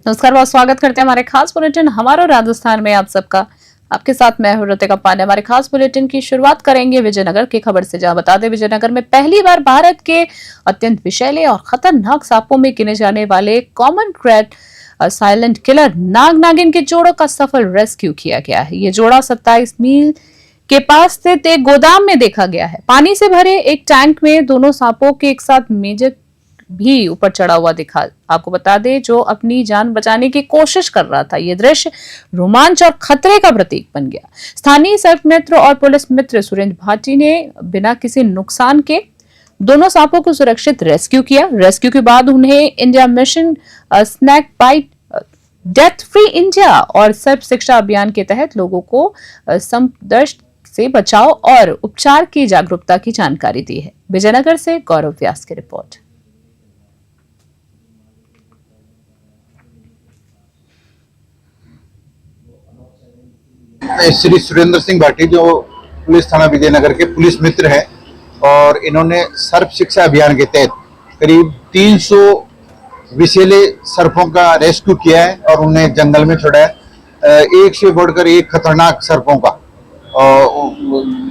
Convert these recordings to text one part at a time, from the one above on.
नमस्कार, बहुत स्वागत करते हैं हमारे खास बुलेटिन हमारा राजस्थान में आप सबका। आपके साथ मैं हूं ऋतिका पांडे। हमारे खास बुलेटिन की शुरुआत करेंगे विजयनगर की खबर से, जहां बता दें विजयनगर में पहली बार भारत के अत्यंत विषैले और खतरनाक सांपों में गिने जाने वाले कॉमन क्रेट साइलेंट किलर नाग नागिन के जोड़ों का सफल रेस्क्यू किया गया है। ये जोड़ा 27 मील के पास स्थित एक गोदाम में देखा गया है। पानी से भरे एक टैंक में दोनों सांपों के एक साथ मेजर भी ऊपर चढ़ा हुआ दिखा। आपको बता दें, जो अपनी जान बचाने की कोशिश कर रहा था। यह दृश्य रोमांच और खतरे का प्रतीक बन गया। स्थानीय सर्प मित्र और पुलिस मित्र सुरेंद्र भाटी ने बिना किसी नुकसान के दोनों सांपों को सुरक्षित रेस्क्यू किया। रेस्क्यू के बाद उन्हें India mission snake bite death free India और सर्प शिक्षा अभियान के तहत लोगों को संपर्क से बचाव और उपचार की जागरूकता की जानकारी दी है। विजयनगर से गौरव व्यास की रिपोर्ट। श्री सुरेंद्र सिंह भाटी जो पुलिस थाना विजयनगर के पुलिस मित्र हैं और इन्होंने सर्प शिक्षा अभियान के तहत करीब 300 विषैले सर्पों का रेस्क्यू किया है और उन्हें जंगल में छोड़ा है। एक से बढ़कर एक खतरनाक सर्पों का,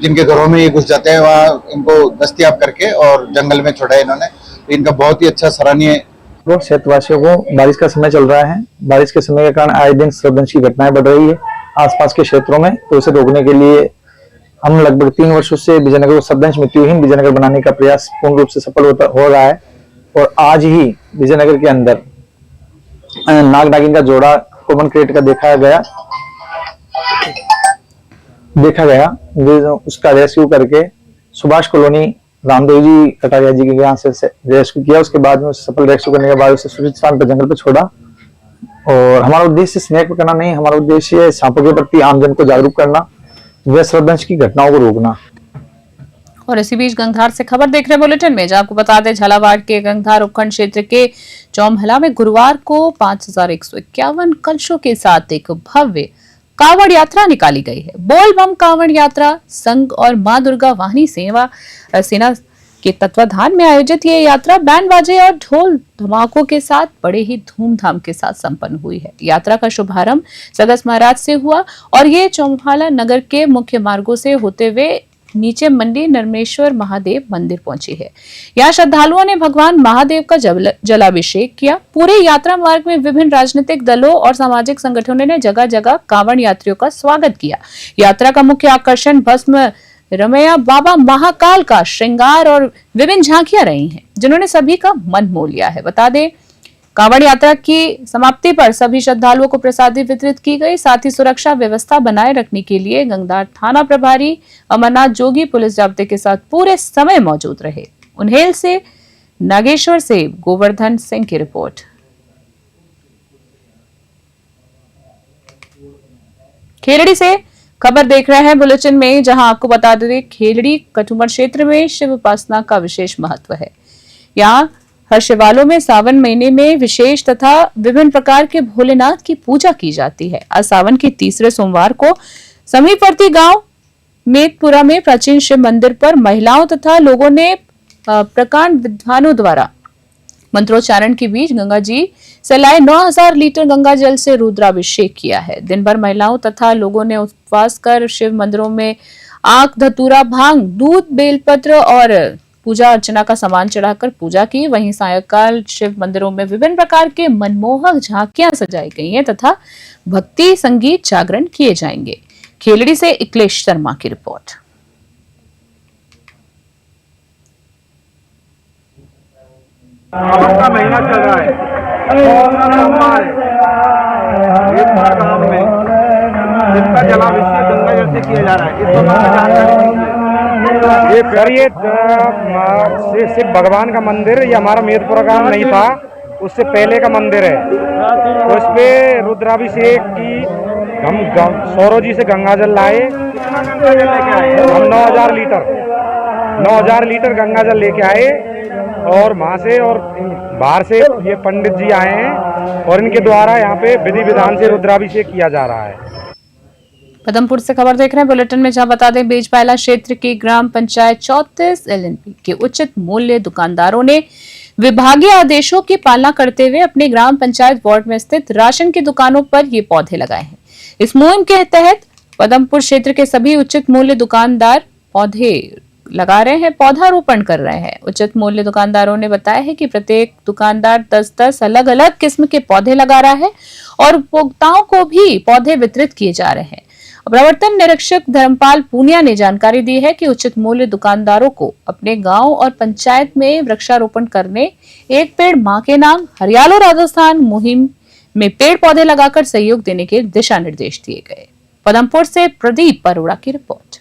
जिनके घरों में ये घुस जाते हैं, वहाँ इनको दस्तयाब करके और जंगल में छोड़ा है इन्होंने। इनका बहुत ही अच्छा सराहनीय। क्षेत्रवासियों को बारिश का समय चल रहा है। बारिश के समय के कारण आए दिन सर्पदंश की घटनाएं बढ़ रही है आसपास के क्षेत्रों में। तो उसे रोकने के लिए हम लगभग 3 वर्षों से विजयनगर को सर्पदंश मृत्युहीन विजयनगर बनाने का प्रयास पूर्ण रूप से सफल हो रहा है। और आज ही विजयनगर के अंदर नाग नागिन का जोड़ा कॉमन क्रेट का देखा गया। उसका रेस्क्यू करके सुभाष कॉलोनी रामदेव जी कटारिया जी के यहाँ से रेस्क्यू किया। उसके बाद में उसे सफल रेस्क्यू करने के बाद उसे सुरक्षित स्थान पर जंगल पर छोड़ा। और हमारा उद्देश्य स्नैक पकड़ना नहीं, हमारा उद्देश्य है सांपों के प्रति आमजन को जागरूक करना, व सर्पदंश की घटनाओं को रोकना। और इसी बीच गंगधार से खबर देख रहे बुलेटिन में, जहां आपको बता दें झालावाड़ के गंगधार उपखंड क्षेत्र के चौमहला में गुरुवार को 5151 कलशों के साथ एक भव्य कांवड़ यात्रा निकाली गई है। बोल बम कांवड़ यात्रा संघ और मां दुर्गा वाहिनी सेना के तत्वाधान में आयोजित ये यात्रा बैंड बाजे और ढोल धमाकों के साथ बड़े ही धूमधाम के साथ संपन्न हुई है। यात्रा का शुभारंभ सगस महाराज से हुआ और ये चौमहला नगर के मुख्य मार्गों से होते हुए नीचे मंडी नरमेश्वर महादेव मंदिर पहुंची है। यहाँ श्रद्धालुओं ने भगवान महादेव का जलाभिषेक किया। पूरे यात्रा मार्ग में विभिन्न राजनीतिक दलों और सामाजिक संगठनों ने जगह जगह कांवड़ यात्रियों का स्वागत किया। यात्रा का मुख्य आकर्षण भस्म रमैया बाबा महाकाल का श्रृंगार और विभिन्न झांकियां रही हैं, जिन्होंने सभी का मन मोह लिया है। बता दें, कांवड़ यात्रा की समाप्ति पर सभी श्रद्धालुओं को प्रसादी वितरित की गई। साथ ही सुरक्षा व्यवस्था बनाए रखने के लिए गंगधार थाना प्रभारी अमरनाथ जोगी पुलिस जाब्ते के साथ पूरे समय मौजूद रहे। उन्हेल से नागेश्वर से गोवर्धन सिंह की रिपोर्ट। खेलड़ी से खबर देख रहे हैं बुलेटिन में, जहां आपको बता दें खेलड़ी कठुमर क्षेत्र में शिव उपासना का विशेष महत्व है। यहाँ हर शिवालयों में सावन महीने में विशेष तथा विभिन्न प्रकार के भोलेनाथ की पूजा की जाती है। आज सावन के तीसरे सोमवार को समीपवर्ती गांव मेदपुरा में प्राचीन शिव मंदिर पर महिलाओं तथा लोगों ने प्रकांड विद्वानों द्वारा मंत्रोच्चारण के बीच गंगा जी से लाए 9000 लीटर गंगा जल से रुद्राभिषेक किया है। दिन भर महिलाओं तथा लोगों ने उपवास कर शिव मंदिरों में आंख, धतूरा, भांग, दूध, बेलपत्र और पूजा अर्चना का सामान चढ़ाकर पूजा की। वहीं सायंकाल शिव मंदिरों में विभिन्न प्रकार के मनमोहक झांकियां सजाई गई हैं तथा भक्ति संगीत जागरण किए जाएंगे। खेलड़ी से इकलेश शर्मा की रिपोर्ट। सावन का महीना चल रहा है, इसका जलाभिषेक गंगा जल से किया जा रहा है। ये शिव भगवान का मंदिर, ये हमारा मेदपुरा का नहीं था, उससे पहले का मंदिर है। तो इस पे रुद्राभिषेक की हम सौरव जी से गंगा जल लाए। हम 9000 लीटर गंगा जल लेके आए और वहाँ से और बाहर से ये पंडित जी आए हैं और इनके द्वारा यहाँ पे विधि विधान से रुद्राभिषेक किया जा रहा है। पदमपुर से खबर देख रहे हैं बुलेटिन में, जहां बता दें बेजपायला क्षेत्र की ग्राम पंचायत 34 LNP के उचित मूल्य दुकानदारों ने विभागीय आदेशों की पालना करते हुए अपने ग्राम पंचायत वार्ड में स्थित राशन की दुकानों पर ये पौधे लगाए हैं। इस मुहिम के तहत पदमपुर क्षेत्र के सभी उचित मूल्य दुकानदार पौधे लगा रहे हैं, पौधारोपण कर रहे हैं। उचित मूल्य दुकानदारों ने बताया है कि प्रत्येक दुकानदार 10-10 अलग-अलग किस्म के पौधे लगा रहा है और उपभोक्ताओं को भी पौधे वितरित किए जा रहे हैं। प्रवर्तन निरीक्षक धर्मपाल पूनिया ने जानकारी दी है कि उचित मूल्य दुकानदारों को अपने गांव और पंचायत में वृक्षारोपण करने, एक पेड़ मां के नाम, हरियालो राजस्थान मुहिम में पेड़ पौधे लगाकर सहयोग देने के दिशा निर्देश दिए गए। पदमपुर से प्रदीप अरोड़ा की रिपोर्ट।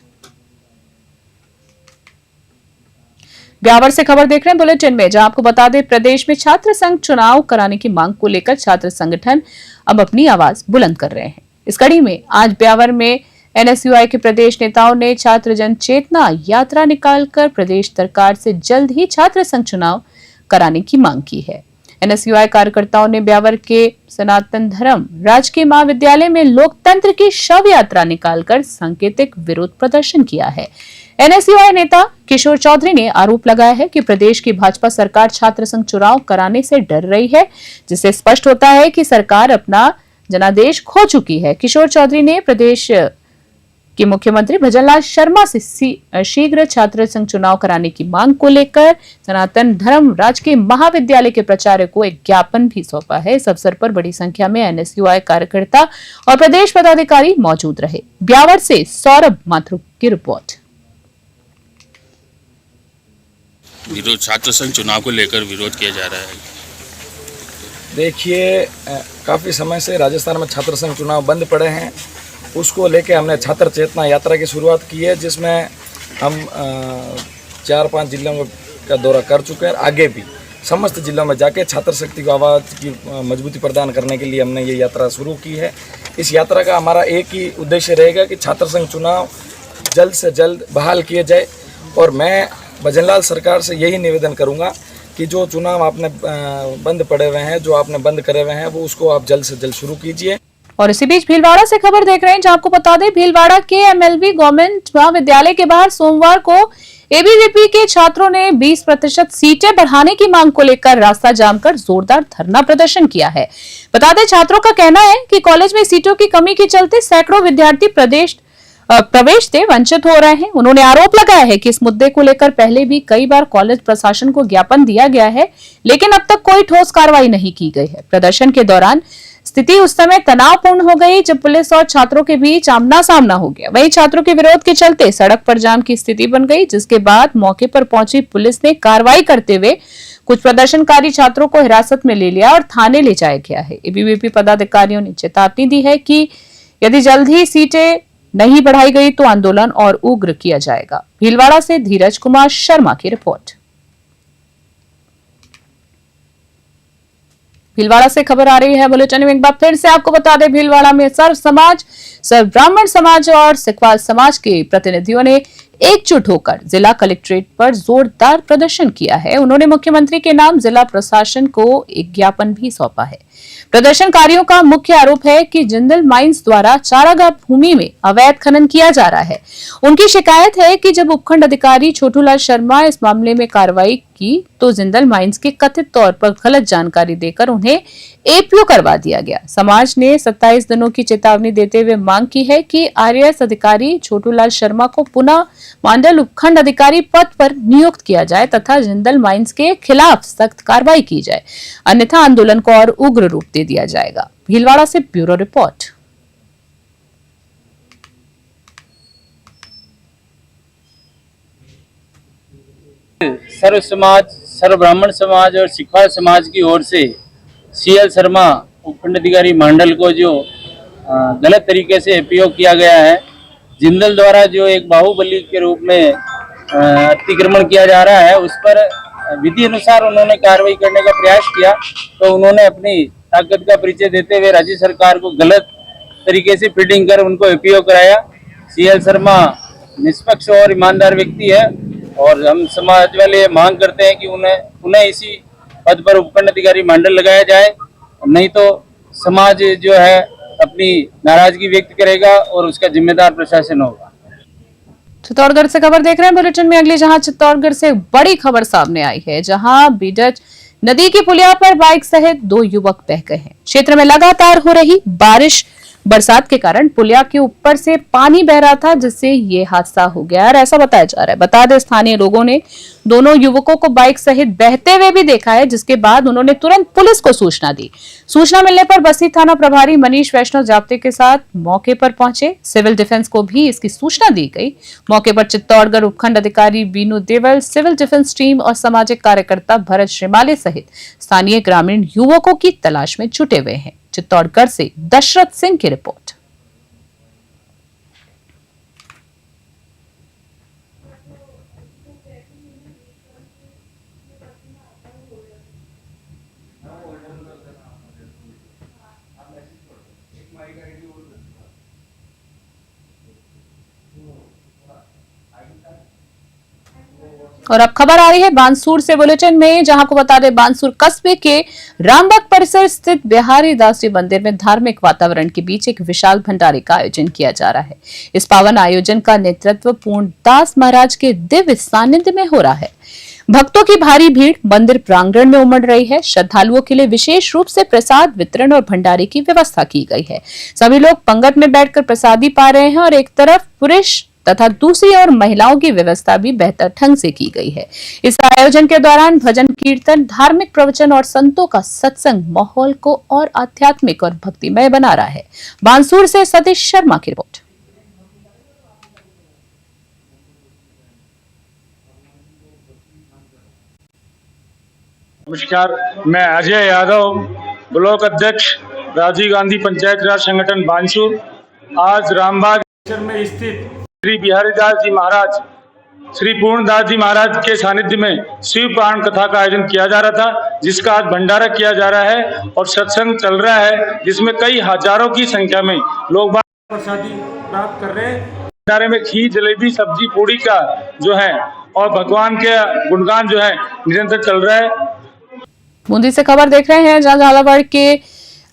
ब्यावर से खबर देख रहे हैं बुलेटिन में, जहां आपको बता दें प्रदेश में छात्र संघ चुनाव कराने की मांग को लेकर छात्र संगठन अब अपनी आवाज बुलंद कर रहे हैं। इस कड़ी में आज ब्यावर में एनएसयूआई के प्रदेश नेताओं ने छात्र जन चेतना यात्रा निकालकर प्रदेश सरकार से जल्द ही छात्र संघ चुनाव कराने की मांग की है। एनएसयूआई कार्यकर्ताओं ने ब्यावर के सनातन धर्म राजकीय महाविद्यालय में लोकतंत्र की शव यात्रा निकालकर सांकेतिक विरोध प्रदर्शन किया है। एनएसयूआई नेता किशोर चौधरी ने आरोप लगाया है कि प्रदेश की भाजपा सरकार छात्र संघ चुनाव कराने से डर रही है, जिससे स्पष्ट होता है कि सरकार अपना जनादेश खो चुकी है। किशोर चौधरी ने प्रदेश के मुख्यमंत्री भजनलाल शर्मा से शीघ्र छात्र संघ चुनाव कराने की मांग को लेकर सनातन धर्म राजकीय महाविद्यालय के प्राचार्य को एक ज्ञापन भी सौंपा है। इस अवसर पर बड़ी संख्या में एनएसयूआई कार्यकर्ता और प्रदेश पदाधिकारी मौजूद रहे। ब्यावर से सौरभ माथुर की रिपोर्ट। विरोध छात्र संघ चुनाव को लेकर विरोध किया जा रहा है। देखिए, काफ़ी समय से राजस्थान में छात्र संघ चुनाव बंद पड़े हैं। उसको लेके हमने छात्र चेतना यात्रा की शुरुआत की है, जिसमें हम 4-5 जिलों का दौरा कर चुके हैं। आगे भी समस्त जिलों में जाके छात्र शक्ति को आवाज़ की मजबूती प्रदान करने के लिए हमने ये यात्रा शुरू की है। इस यात्रा का हमारा एक ही उद्देश्य रहेगा कि छात्र संघ चुनाव जल्द से जल्द बहाल किए जाए। और मैं भजनलाल सरकार से यही निवेदन करूंगा कि जो चुनाव आपने बंद पड़े हुए हैं, जो आपने बंद करे हुए हैं, वो उसको आप जल्द से जल्द शुरू कीजिए। और इसी बीच भीलवाड़ा से खबर देख रहे हैं, जहां आपको बता दें भीलवाड़ा के एमएलवी गवर्नमेंट महाविद्यालय के बाहर सोमवार को एबीवीपी के छात्रों ने 20% सीटें बढ़ाने की मांग को लेकर रास्ता जाम कर जोरदार धरना प्रदर्शन किया है। बता दें छात्रों का कहना है कि कॉलेज में सीटों की कमी के चलते सैकड़ों विद्यार्थी प्रवेश से वंचित हो रहे हैं। उन्होंने आरोप लगाया है कि इस मुद्दे को लेकर पहले भी कई बार कॉलेज प्रशासन को ज्ञापन दिया गया है, लेकिन अब तक कोई ठोस कार्रवाई नहीं की गई है। प्रदर्शन के दौरान स्थिति उस समय तनावपूर्ण हो गई जब पुलिस और छात्रों के बीच आमना सामना हो गया। वहीं छात्रों के विरोध के चलते सड़क पर जाम की स्थिति बन गई, जिसके बाद मौके पर पहुंची पुलिस ने कार्रवाई करते हुए कुछ प्रदर्शनकारी छात्रों को हिरासत में ले लिया और थाने ले जाया गया है। एबीवीपी पदाधिकारियों ने चेतावनी दी है कि यदि जल्द ही सीटें नहीं बढ़ाई गई तो आंदोलन और उग्र किया जाएगा। भीलवाड़ा से धीरज कुमार शर्मा की रिपोर्ट। भीलवाड़ा से खबर आ रही है बुलेटिन में। एक बार फिर से आपको बता दें, भीलवाड़ा में सर्व समाज, सर्व ब्राह्मण समाज और सिखवाल समाज के प्रतिनिधियों ने एकजुट होकर जिला कलेक्ट्रेट पर जोरदार प्रदर्शन किया है। उन्होंने मुख्यमंत्री के नाम जिला प्रशासन को एक ज्ञापन भी सौंपा है। प्रदर्शनकारियों का मुख्य आरोप है कि जिंदल माइंस द्वारा चारागाह भूमि में अवैध खनन किया जा रहा है। उनकी शिकायत है कि जब उपखंड अधिकारी छोटूलाल शर्मा इस मामले में कार्रवाई की तो जिंदल माइंस के कथित तौर पर गलत जानकारी देकर उन्हें एपीओ करवा दिया गया। समाज ने 27 दिनों की चेतावनी देते हुए मांग की है कि आरएएस अधिकारी छोटूलाल शर्मा को पुनः मंडल उपखंड अधिकारी पद पर नियुक्त किया जाए तथा जिंदल माइंस के खिलाफ सख्त कार्रवाई की जाए, अन्यथा आंदोलन को और उग्र रूप दे दिया जाएगा। भीलवाड़ा से ब्यूरो रिपोर्ट। सर्व समाज, सर्व ब्राह्मण समाज और सिखवाल समाज की ओर से सीएल शर्मा उपखंड अधिकारी मंडल को जो गलत तरीके से एपीओ किया गया है, जिंदल द्वारा जो एक बाहुबली के रूप में अतिक्रमण किया जा रहा है, उस पर विधि अनुसार उन्होंने कार्रवाई करने का प्रयास किया तो उन्होंने अपनी ताकत का परिचय देते हुए राज्य सरकार को गलत तरीके से फीडिंग कर उनको एपीओ कराया। सीएल शर्मा निष्पक्ष और ईमानदार व्यक्ति है और हम समाज वाले मांग करते हैं कि उन्हें इसी पद पर उपखंड अधिकारी मंडल लगाया जाए, नहीं तो समाज जो है अपनी नाराजगी व्यक्त करेगा और उसका जिम्मेदार प्रशासन होगा। चित्तौड़गढ़ से खबर देख रहे हैं बुलेटिन में अगली, जहां चित्तौड़गढ़ से बड़ी खबर सामने आई है, जहां बीडच नदी की पुलिया पर बाइक सहित 2 युवक बह गए हैं। क्षेत्र में लगातार हो रही बरसात के कारण पुलिया के ऊपर से पानी बह रहा था, जिससे ये हादसा हो गया और ऐसा बताया जा रहा है। बता दें, स्थानीय लोगों ने दोनों युवकों को बाइक सहित बहते हुए भी देखा है, जिसके बाद उन्होंने तुरंत पुलिस को सूचना दी। सूचना मिलने पर बस्ती थाना प्रभारी मनीष वैष्णव जाब्ते के साथ मौके पर पहुंचे। सिविल डिफेंस को भी इसकी सूचना दी गई। मौके पर चित्तौड़गढ़ उपखंड अधिकारी बीनू देवल, सिविल डिफेंस टीम और सामाजिक कार्यकर्ता भरत श्रीमाले सहित स्थानीय ग्रामीण युवकों की तलाश में जुटे हुए हैं। चित्तौड़गढ़ से दशरथ सिंह की रिपोर्ट। और अब खबर आ रही है बानसूर से बुलेटिन में, जहां को बता दें, बानसूर कस्बे के रामबाग परिसर स्थित बिहारी दास जी मंदिर में धार्मिक वातावरण के बीच एक विशाल भंडारे का आयोजन किया जा रहा है। इस पावन आयोजन का नेतृत्व पूर्णदास महाराज के दिव्य सानिध्य में हो रहा है। भक्तों की भारी भीड़ मंदिर प्रांगण में उमड़ रही है। श्रद्धालुओं के लिए विशेष रूप से प्रसाद वितरण और भंडारे की व्यवस्था की गई है। सभी लोग पंगत में बैठकर प्रसादी पा रहे हैं और एक तरफ पुरुष तथा दूसरी ओर महिलाओं की व्यवस्था भी बेहतर ढंग से की गई है। इस आयोजन के दौरान भजन कीर्तन, धार्मिक प्रवचन और संतों का सत्संग माहौल को और आध्यात्मिक और भक्तिमय बना रहा है। बानसूर से सतीश शर्मा की रिपोर्ट। नमस्कार, मैं अजय यादव, ब्लॉक अध्यक्ष राजीव गांधी पंचायत राज संगठन बानसूर। आज रामबाग में स्थित श्री बिहारीदास जी महाराज, श्री पूर्णदास जी महाराज के सानिध्य में शिव पुराण कथा का आयोजन किया जा रहा था, जिसका आज भंडारा किया जा रहा है और सत्संग चल रहा है, जिसमें कई हजारों की संख्या में लोग प्रसादी प्राप्त कर रहे हैं। भंडारे में खीर, जलेबी, सब्जी, पूड़ी का जो है और भगवान के गुणगान जो है निरंतर चल रहा है। बूंदी से खबर देख रहे हैं, जहां झालावाड़ के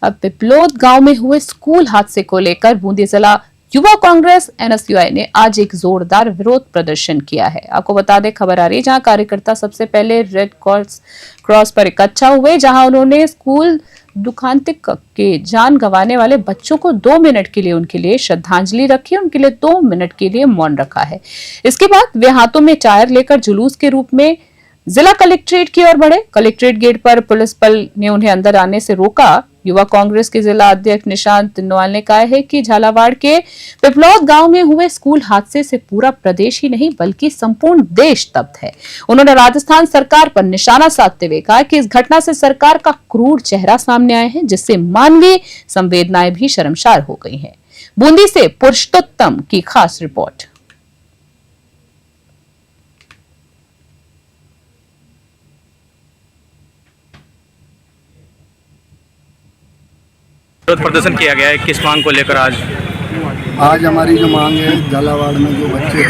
पिपलोद गांव में हुए स्कूल हादसे को लेकर बूंदी जिला युवा कांग्रेस NSUI ने आज एक जोरदार विरोध प्रदर्शन किया है। आपको बता दें, खबर आ रही है जहां कार्यकर्ता सबसे पहले रेड क्रॉस पर इकट्ठा हुए, जहां उन्होंने स्कूल दुखांतिक के जान गंवाने वाले बच्चों को 2 मिनट के लिए उनके लिए श्रद्धांजलि रखी, उनके लिए 2 मिनट के लिए मौन रखा है। इसके बाद वे हाथों में टायर लेकर जुलूस के रूप में जिला कलेक्ट्रेट की ओर बढ़े। कलेक्ट्रेट गेट पर पुलिस बल ने उन्हें अंदर आने से रोका। युवा कांग्रेस के जिला अध्यक्ष निशांत नोवाल ने कहा है कि झालावाड़ के पिपलौद गांव में हुए स्कूल हादसे से पूरा प्रदेश ही नहीं बल्कि संपूर्ण देश स्तब्ध है। उन्होंने राजस्थान सरकार पर निशाना साधते हुए कहा कि इस घटना से सरकार का क्रूर चेहरा सामने आया है, जिससे मानवीय संवेदनाएं भी शर्मसार हो गई हैं। बूंदी से पुरुषोत्तम की खास रिपोर्ट। विरोध प्रदर्शन किया गया है, किस मांग को लेकर? आज हमारी जो मांग है, झालावाड़ में जो बच्चे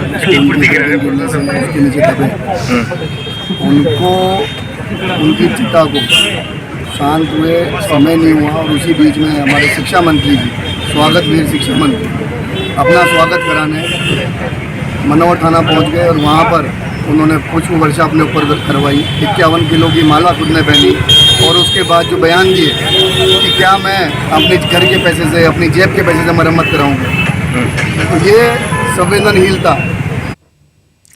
उसके नीचे दबे, उनको उनकी चिता को शांत हुए समय नहीं हुआ और उसी बीच में हमारे शिक्षा मंत्री जी, स्वागत वीर शिक्षा मंत्री, अपना स्वागत कराने मनोहर थाना पहुंच गए और वहां पर उन्होंने पुष्प वर्षा अपने ऊपर करवाई। 51 किलो की माला खुद ने पहनी और उसके बाद जो बयान दिए कि क्या मैं अपने घर के पैसे से, अपनी जेब के पैसे से मरम्मत कराऊंगा, तो ये संवेदनहीनता।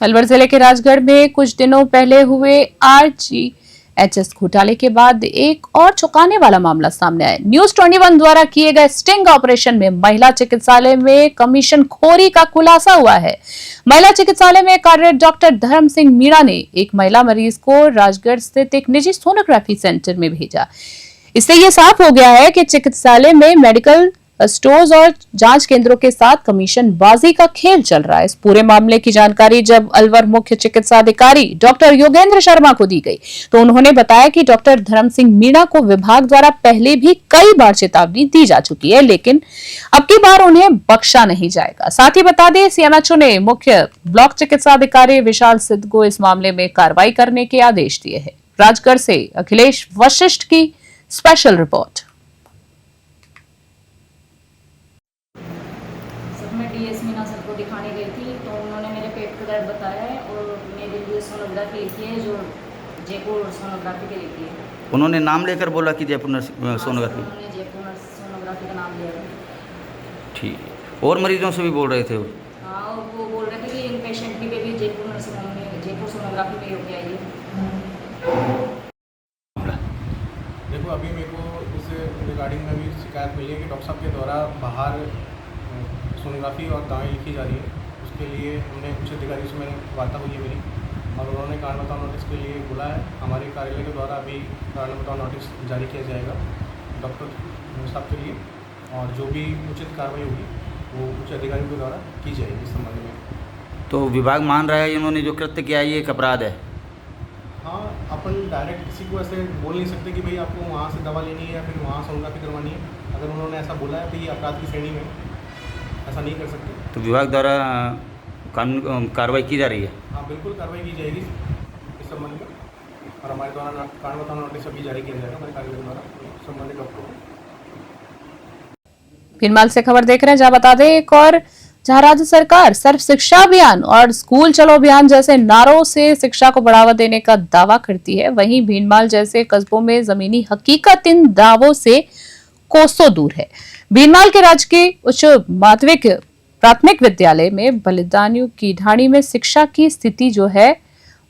अलवर जिले के राजगढ़ में कुछ दिनों पहले हुए RGHS घोटाले के बाद एक और चौंकाने वाला मामला सामने आया। न्यूज 21 द्वारा किए गए स्टिंग ऑपरेशन में महिला चिकित्सालय में कमीशन खोरी का खुलासा हुआ है। महिला चिकित्सालय में कार्यरत डॉक्टर धर्म सिंह मीणा ने एक महिला मरीज को राजगढ़ स्थित एक निजी सोनोग्राफी सेंटर में भेजा। इससे यह साफ हो गया है कि चिकित्सालय में मेडिकल स्टोर्स और जांच केंद्रों के साथ कमीशन बाजी का खेल चल रहा है। इस पूरे मामले की जानकारी जब अलवर मुख्य चिकित्सा अधिकारी डॉक्टर योगेंद्र शर्मा को दी गई, तो उन्होंने बताया कि डॉक्टर धर्म सिंह मीणा को विभाग द्वारा पहले भी कई बार चेतावनी दी जा चुकी है, लेकिन अब की बार उन्हें बख्शा नहीं जाएगा। साथ ही बता दें, CMHO ने मुख्य ब्लॉक चिकित्सा अधिकारी विशाल सिद्ध को इस मामले में कार्रवाई करने के आदेश दिए हैं। राजगढ़ से अखिलेश वशिष्ठ की स्पेशल रिपोर्ट। मैं DS मीना सर को दिखाने गई थी, तो उन्होंने मेरे पेट का दर्द बताया है और मेरे लिए सोनोग्राफी लिखी है, जो जयपुर सोनोग्राफी के लिए की है। उन्होंने नाम लेकर बोला कि जयपुर सोनोग्राफी। उन्होंने जयपुर सोनोग्राफी का नाम लिया है। ठीक है, और मरीजों से भी बोल रहे थे वो? हाँ, वो बोल रहे थे कि इन पेशेंट की भी जयपुर सोनोग्राफी में होके आई है। देखो, अभी मेरे को इस रिगार्डिंग में भी शिकायत मिली है कि डॉक्टर साहब के द्वारा बाहर सोनोग्राफी और दवाएँ लिखी जा रही है। उसके लिए हमने उच्च अधिकारी से मैंने वार्ता हुई है मेरी, और उन्होंने कारण बताओ नोटिस के लिए बुलाया है। हमारे कार्यालय के द्वारा अभी कारण बताओ नोटिस जारी किया जाएगा डॉक्टर साहब के लिए, और जो भी उचित कार्रवाई होगी वो उच्च अधिकारियों के द्वारा की जाएगी इस संबंध में। तो विभाग मान रहा है इन्होंने जो कृत्य किया ये एक अपराध है? हाँ, अपन डायरेक्ट किसी को ऐसे बोल नहीं सकते कि भाई आपको वहाँ से दवा लेनी है या फिर वहाँ सोनोग्राफी करवानी है। अगर उन्होंने ऐसा बोला है तो ये अपराध की श्रेणी में, ऐसा नहीं कर सकते। तो विभाग द्वारा कानून कार्रवाई की जा रही है? हाँ, बिल्कुल कार्रवाई की जाएगी इस संबंध में, और हमारे द्वारा कारण बताओ नोटिस अभी जारी किया जाएगा हमारे कार्यालय द्वारा संबंधित डॉक्टरों को। भीनमाल से खबर देख रहे हैं, जहां बता दें एक और जहां राज्य सरकार सर्व शिक्षा अभियान और स्कूल चलो अभियान जैसे नारों से शिक्षा को बढ़ावा देने का दावा करती है, वहीं भीनमाल जैसे कस्बों में जमीनी हकीकत इन दावों से कोसों दूर है। भीनमाल के राजकीय उच्च माध्यमिक प्राथमिक विद्यालय में बलिदानियों की ढाणी में शिक्षा की स्थिति जो है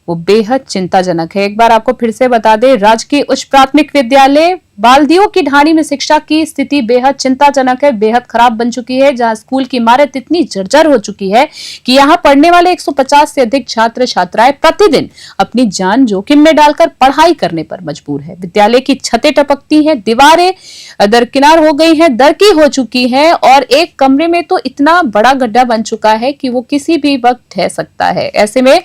वो बेहद चिंताजनक है। एक बार आपको फिर से बता दें, राजकीय उच्च प्राथमिक विद्यालय बाल्दियों की ढाणी में शिक्षा की स्थिति बेहद चिंताजनक है, बेहद खराब बन चुकी है, जहां स्कूल की इमारत इतनी जर्जर हो चुकी है कि यहां पढ़ने वाले 150 से अधिक छात्र छात्राएं प्रतिदिन अपनी जान जोखिम में डालकर पढ़ाई करने पर मजबूर है। विद्यालय की छतें टपकती हैं, दीवारें दरकिनार हो गई हैं, दरकी हो चुकी है, और एक कमरे में तो इतना बड़ा गड्ढा बन चुका है कि वो किसी भी वक्त ढह सकता है। ऐसे में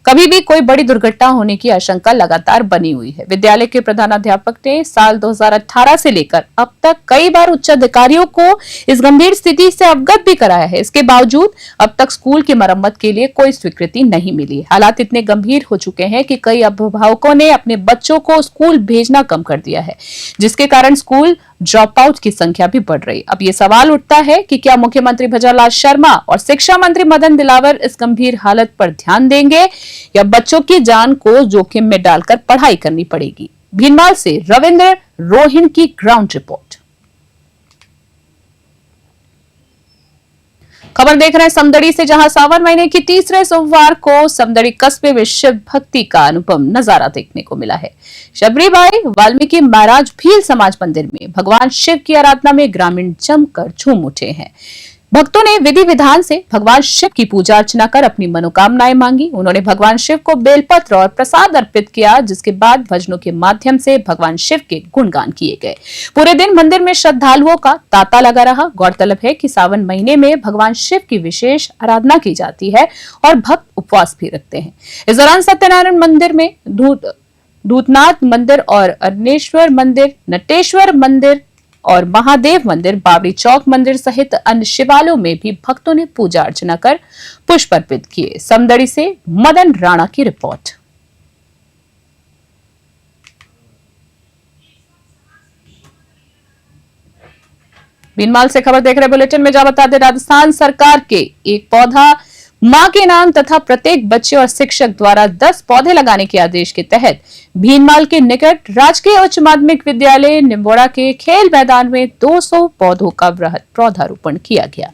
कभी भी कोई बड़ी दुर्घटना होने की आशंका लगातार बनी हुई है। विद्यालय के प्रधानाध्यापक ने साल 2018 से लेकर अब तक कई बार उच्च अधिकारियों को इस गंभीर स्थिति से अवगत भी कराया है। इसके बावजूद अब तक स्कूल की मरम्मत के लिए कोई स्वीकृति नहीं मिली। हालात इतने गंभीर हो चुके हैं कि कई अभिभावकों ने अपने बच्चों को स्कूल भेजना कम कर दिया है, जिसके कारण स्कूल ड्रॉप आउट की संख्या भी बढ़ रही। अब ये सवाल उठता है कि क्या मुख्यमंत्री भजनलाल शर्मा और शिक्षा मंत्री मदन दिलावर इस गंभीर हालत पर ध्यान देंगे या बच्चों की जान को जोखिम में डालकर पढ़ाई करनी पड़ेगी। भीनमाल से रविंद्र रोहिन की ग्राउंड रिपोर्ट। खबर देख रहे हैं समदड़ी से, जहां सावन महीने की तीसरे सोमवार को समदड़ी कस्बे में शिव भक्ति का अनुपम नजारा देखने को मिला है। शबरीबाई वाल्मीकि महाराज भील समाज मंदिर में भगवान शिव की आराधना में ग्रामीण जमकर झूम उठे हैं। भक्तों ने विधि विधान से भगवान शिव की पूजा अर्चना कर अपनी मनोकामनाएं मांगी। उन्होंने भगवान शिव को बेलपत्र और प्रसाद अर्पित किया, जिसके बाद भजनों के माध्यम से भगवान शिव के गुणगान किए गए। पूरे दिन मंदिर में श्रद्धालुओं का तांता लगा रहा। गौरतलब है कि सावन महीने में भगवान शिव की विशेष आराधना की जाती है और भक्त उपवास भी रखते हैं। इस दौरान सत्यनारायण मंदिर में धूतनाथ मंदिर और अर्नेश्वर मंदिर, नटेश्वर मंदिर और महादेव मंदिर, बावड़ी चौक मंदिर सहित अन्य शिवालयों में भी भक्तों ने पूजा अर्चना कर पुष्प अर्पित किए। समदड़ी से मदन राणा की रिपोर्ट। भीनमाल से खबर देख रहे बुलेटिन में बता दें, राजस्थान सरकार के एक पौधा मां के नाम तथा प्रत्येक बच्चे और शिक्षक द्वारा 10 पौधे लगाने के आदेश के तहत भीनमाल के निकट राजकीय उच्च माध्यमिक विद्यालय निम्बोड़ा के खेल मैदान में 200 पौधों का वृहद पौधारोपण किया गया।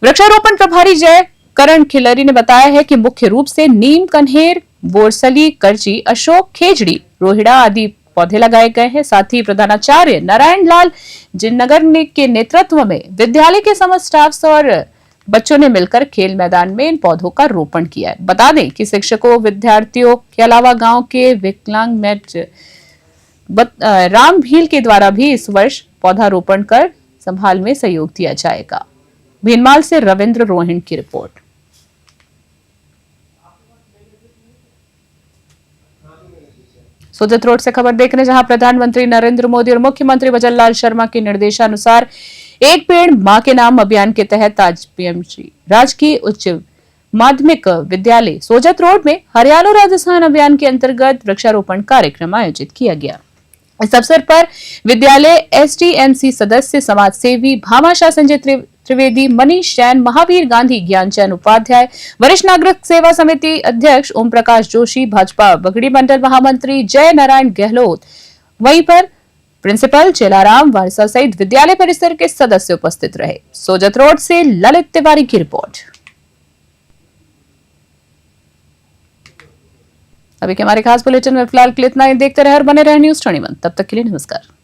वृक्षारोपण प्रभारी जय करण खिलरी ने बताया है कि मुख्य रूप से नीम, कन्हेर, बोरसली, करची, अशोक, खेजड़ी, रोहिड़ा आदि पौधे लगाए गए हैं। साथ ही प्रधानाचार्य नारायण लाल जिन्नगर के नेतृत्व में विद्यालय के समस्त स्टाफ और बच्चों ने मिलकर खेल मैदान में इन पौधों का रोपण किया है। बता दें कि शिक्षकों, विद्यार्थियों के अलावा गांव के विकलांग मेट राम भील के द्वारा भी इस वर्ष पौधारोपण कर संभाल में सहयोग दिया जाएगा। भीनमाल से रविंद्र रोहिन की रिपोर्ट। सुजित रोड से खबर देख रहे हैं, जहां प्रधानमंत्री नरेंद्र मोदी और मुख्यमंत्री भजनलाल शर्मा के निर्देशानुसार एक पेड़ मां के नाम अभियान के तहत आज पीएमसी राजकीय उच्च माध्यमिक विद्यालय सोजत रोड में हरियाणा राजस्थान अभियान के अंतर्गत वृक्षारोपण कार्यक्रम आयोजित किया गया। इस अवसर पर विद्यालय एसडीएमसी सदस्य समाज सेवी भामाशाह संजय त्रिवेदी, मनीष जैन, महावीर गांधी, ज्ञानचंद उपाध्याय, वरिष्ठ नागरिक सेवा समिति अध्यक्ष ओम प्रकाश जोशी, भाजपा बगड़ी मंडल महामंत्री जय नारायण गहलोत, वहीं पर प्रिंसिपल चेलाराम वारसा सहित विद्यालय परिसर के सदस्य उपस्थित रहे। सोजत रोड से ललित तिवारी की रिपोर्ट। अभी के हमारे खास बुलेटिन में फिलहाल के लिए इतना ही। देखते रहे और बने रहे न्यूज़ 21। तब तक के लिए नमस्कार।